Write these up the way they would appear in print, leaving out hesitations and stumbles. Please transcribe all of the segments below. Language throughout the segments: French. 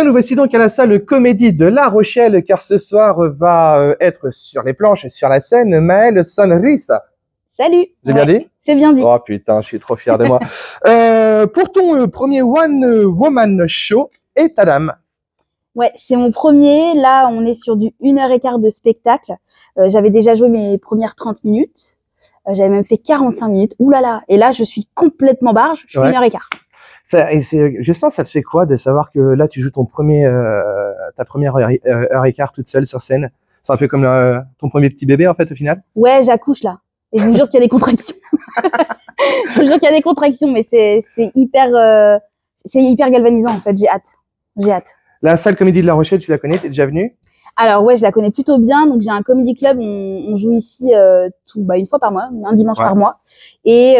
bien, nous voici donc à la salle Comédie de La Rochelle, car ce soir va être sur les planches, sur la scène, Maëlle Sonrisa. Salut. J'ai bien dit? C'est bien dit. Oh putain, je suis trop fier de moi. Pour ton premier One Woman Show, et ta dame. Ouais, c'est mon premier. Là, on est sur du 1h15 de spectacle. J'avais déjà joué mes premières 30 minutes. J'avais même fait 45 minutes. Ouh là là. Et là, je suis complètement barge. Je fais 1h15. Justement, ça te fait quoi de savoir que là, tu joues ta première heure et quart toute seule sur scène? C'est un peu comme ton premier petit bébé, en fait, au final? Ouais, j'accouche là. Et je vous jure qu'il y a des contractions. Je vous jure qu'il y a des contractions, mais c'est hyper galvanisant, en fait. J'ai hâte. La salle Comédie de La Rochelle, tu la connais? T'es déjà venue? Alors ouais, je la connais plutôt bien. Donc j'ai un comedy club, on joue ici une fois par mois, un dimanche par mois. Et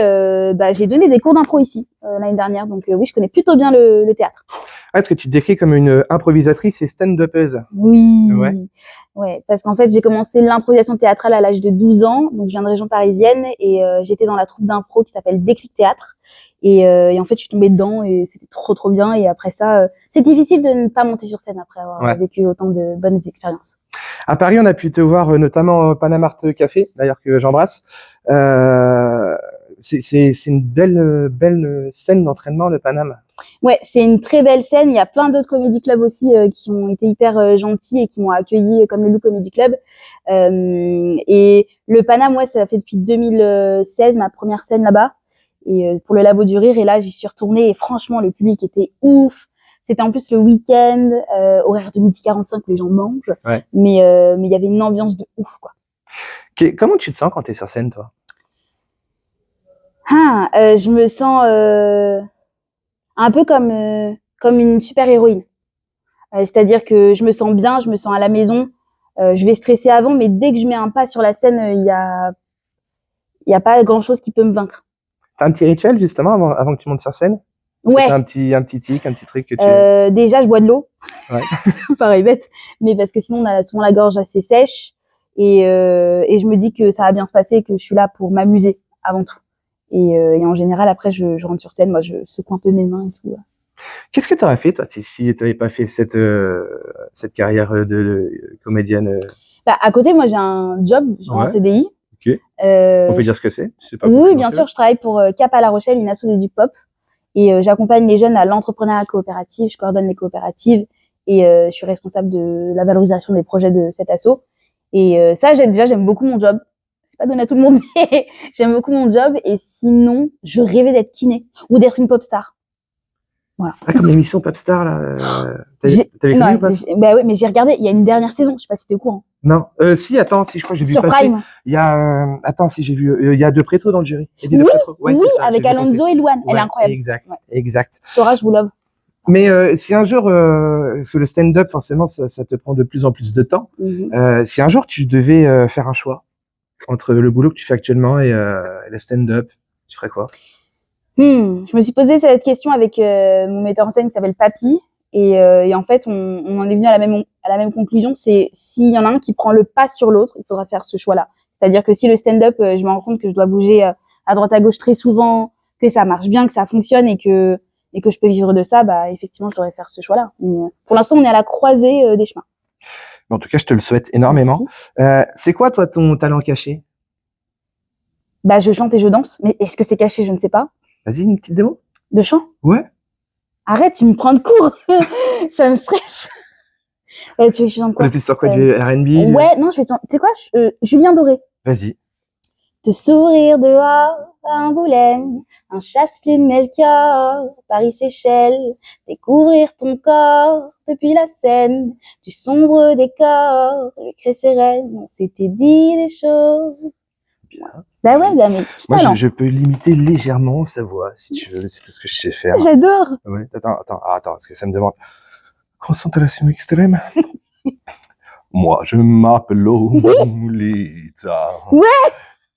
j'ai donné des cours d'impro ici l'année dernière. Donc oui, je connais plutôt bien le théâtre. Ah, est-ce que tu te décris comme une improvisatrice et stand-upeuse? Oui. Ouais, parce qu'en fait, j'ai commencé l'improvisation théâtrale à l'âge de 12 ans. Donc je viens de région parisienne et j'étais dans la troupe d'impro qui s'appelle Déclic Théâtre. Et en fait, je suis tombée dedans et c'était trop bien. Et après ça, c'est difficile de ne pas monter sur scène après avoir vécu autant de bonnes expériences. À Paris, on a pu te voir notamment au Panama Art Café, d'ailleurs que j'embrasse. C'est une belle scène d'entraînement, le Panama. Ouais, c'est une très belle scène. Il y a plein d'autres comédie clubs aussi qui ont été hyper gentils et qui m'ont accueilli comme le Loup Comedy Club. Et le Panama, moi, ça fait depuis 2016 ma première scène là-bas. Et pour le Labo du Rire, et là j'y suis retournée et franchement le public était ouf. C'était en plus le week-end, horaire de 12h45 où les gens mangent, mais il y avait une ambiance de ouf quoi. Comment tu te sens quand t'es sur scène toi? Je me sens un peu comme une super héroïne. C'est-à-dire que je me sens bien, je me sens à la maison. Je vais stresser avant, mais dès que je mets un pas sur la scène, il y a pas grand-chose qui peut me vaincre. T'as un petit rituel justement avant que tu montes sur scène? Ouais. T'as un petit tic, un petit truc que tu... Déjà, je bois de l'eau. Ouais. Ça paraît bête, mais parce que sinon on a souvent la gorge assez sèche et je me dis que ça va bien se passer et que je suis là pour m'amuser avant tout. Et en général, après, je rentre sur scène, moi, je secoue un peu mes mains et tout. Qu'est-ce que t'aurais fait toi si t'avais pas fait cette carrière de comédienne? À côté, moi, j'ai un job en CDI. Ok. On peut dire ce que c'est? Oui, bien sûr. Je travaille pour Cap à La Rochelle, une asso d'éduc pop, et j'accompagne les jeunes à l'entrepreneuriat coopératif. Je coordonne les coopératives et je suis responsable de la valorisation des projets de cet asso. Et ça, j'aime beaucoup mon job. C'est pas donné à tout le monde, mais j'aime beaucoup mon job. Et sinon, je rêvais d'être kiné ou d'être une pop star. Voilà. Ah, comme l'émission Popstar là. T'avais connu ou pas? Bah oui, mais j'ai regardé. Il y a une dernière saison. Je sais pas si t'es au courant. Non. Si, attends, si je crois que j'ai vu sur passer. Prime. Il y a attends, si j'ai vu. Il y a De Préto dans le jury. Oui, ouais, oui, ça, avec Alonso et Louane. Elle est incroyable. Exact. Sora, je vous love. Mais si un jour, sous le stand-up, forcément, ça te prend de plus en plus de temps. Si un jour tu devais faire un choix entre le boulot que tu fais actuellement et le stand-up, tu ferais quoi? Je me suis posé cette question avec mon metteur en scène qui s'appelle Papy, et en fait, on en est venu à la même conclusion. C'est s'il y en a un qui prend le pas sur l'autre, il faudra faire ce choix-là. C'est-à-dire que si le stand-up, je me rends compte que je dois bouger à droite à gauche très souvent, que ça marche bien, que ça fonctionne et que je peux vivre de ça, bah effectivement, je devrais faire ce choix-là. Mais, pour l'instant, on est à la croisée des chemins. En tout cas, je te le souhaite énormément. C'est quoi, toi, ton talent caché? Bah, je chante et je danse, mais est-ce que c'est caché? Je ne sais pas. Vas-y, une petite démo. De chant? Ouais. Arrête, tu me prends de court. Ça me stresse. Tu veux que je chante quoi? On est plus sur quoi, du R&B? Ouais, non, je vais te chanter. Tu sais quoi? Julien Doré. Vas-y. Te sourire dehors à Angoulême, un chasse-pline Melchior, Paris-Séchelles, découvrir ton corps depuis la Seine, du sombre décor, le Cré-Sérène, on s'était dit des choses. Bah ouais, bah mais moi je peux limiter légèrement sa voix si tu veux, c'est tout ce que je sais faire. J'adore. Ouais, attends, parce que ça me demande concentration extrême. Moi je m'appelle Lolita. Ouais.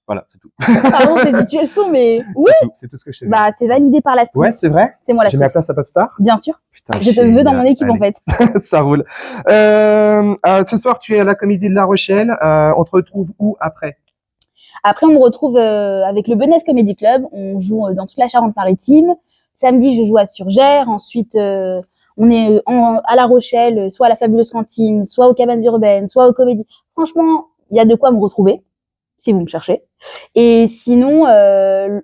Voilà, c'est tout. Pardon, c'est tu es le son, mais oui. C'est tout ce que je sais. Bah c'est validé par la street. Ouais, c'est vrai. C'est moi la street. J'ai ma place à Popstar. Bien sûr. Putain, je te veux dans mon équipe. Allez. En fait. Ça roule. Ce soir tu es à la Comédie de La Rochelle. On te retrouve où après? Après, on me retrouve avec le Benesse Comedy Club. On joue dans toute la Charente-Maritime. Samedi, je joue à Surgères. Ensuite, On est à La Rochelle, soit à la Fabuleuse Cantine, soit aux Cabanes Urbaines, soit aux Comédies. Franchement, il y a de quoi me retrouver, si vous me cherchez. Et sinon,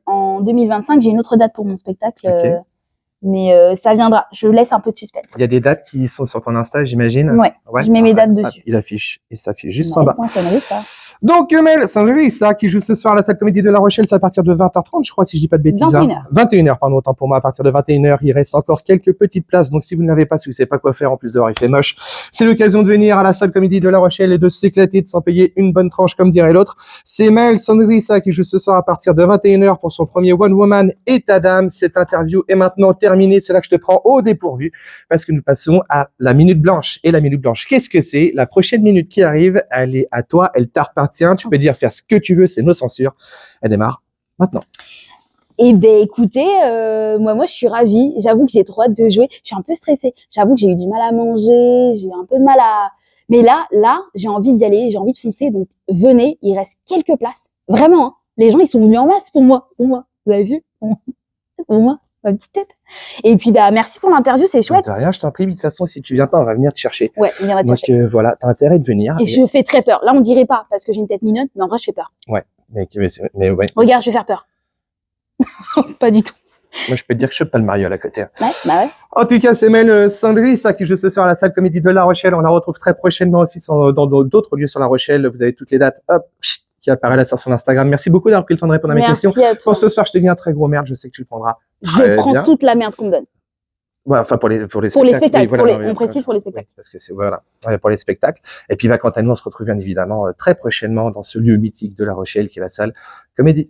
en 2025, j'ai une autre date pour mon spectacle. Okay. Mais ça viendra. Je laisse un peu de suspense. Il y a des dates qui sont sur ton Insta, j'imagine. Ouais. Je mets mes dates dessus. Il affiche. Et ça affiche juste en bas. Ça. Donc, Mel Saint-Gély, ça, qui joue ce soir à la salle Comédie de La Rochelle, c'est à partir de 20h30, je crois, si je dis pas de bêtises. 21h. 21h, pardon, autant pour moi, à partir de 21h. Il reste encore quelques petites places. Donc, si vous ne l'avez pas, si vous savez pas quoi faire, en plus dehors, il fait moche, c'est l'occasion de venir à la salle Comédie de La Rochelle et de s'éclater, de s'en payer une bonne tranche, comme dirait l'autre. C'est Mel Saint-Gély, ça, qui joue ce soir à partir de 21h pour son premier One Woman État d'âme. Cette interview est maintenant terminée. C'est là que je te prends au dépourvu parce que nous passons à la minute blanche. Et la minute blanche, qu'est-ce que c'est? La prochaine minute qui arrive, elle est à toi, elle t'appartient. Tu peux dire faire ce que tu veux, c'est nos censures. Elle démarre maintenant. Eh ben, écoutez, moi, je suis ravie. J'avoue que j'ai trop hâte de jouer. Je suis un peu stressée. J'avoue que j'ai eu du mal à manger. J'ai eu un peu de mal à... Mais là, j'ai envie d'y aller. J'ai envie de foncer. Donc, venez. Il reste quelques places. Vraiment, hein. Les gens, ils sont venus en masse pour moi. Vous avez vu? Pour moi. Ma petite tête. Et puis, merci pour l'interview. C'est chouette. De rien, je t'en prie. De toute façon, si tu viens pas, on va venir te chercher. Ouais, on viendra te chercher. Donc, voilà, t'as intérêt de venir. Et je fais très peur. Là, on dirait pas parce que j'ai une tête mignonne, mais en vrai, je fais peur. Ouais. Mais ouais. Regarde, je vais faire peur. Pas du tout. Moi, je peux te dire que je suis pas le Mario à la côté. Ouais. En tout cas, c'est Mel Saint-Gély, ça, qui joue ce soir à la salle Comédie de La Rochelle. On la retrouve très prochainement aussi dans d'autres lieux sur La Rochelle. Vous avez toutes les dates, hop, qui apparaît là sur son Instagram. Merci beaucoup d'avoir pris le temps de répondre à mes questions. Merci à toi. Pour ce soir, je te dis un très gros merde. Je sais que tu le prendras. Je prends toute la merde qu'on me donne. Ouais, enfin, pour les spectacles. Oui, voilà, on précise pour les spectacles. Oui, parce que c'est, voilà, pour les spectacles. Et puis, quant à nous, on se retrouve bien évidemment très prochainement dans ce lieu mythique de La Rochelle qui est la salle Comédie.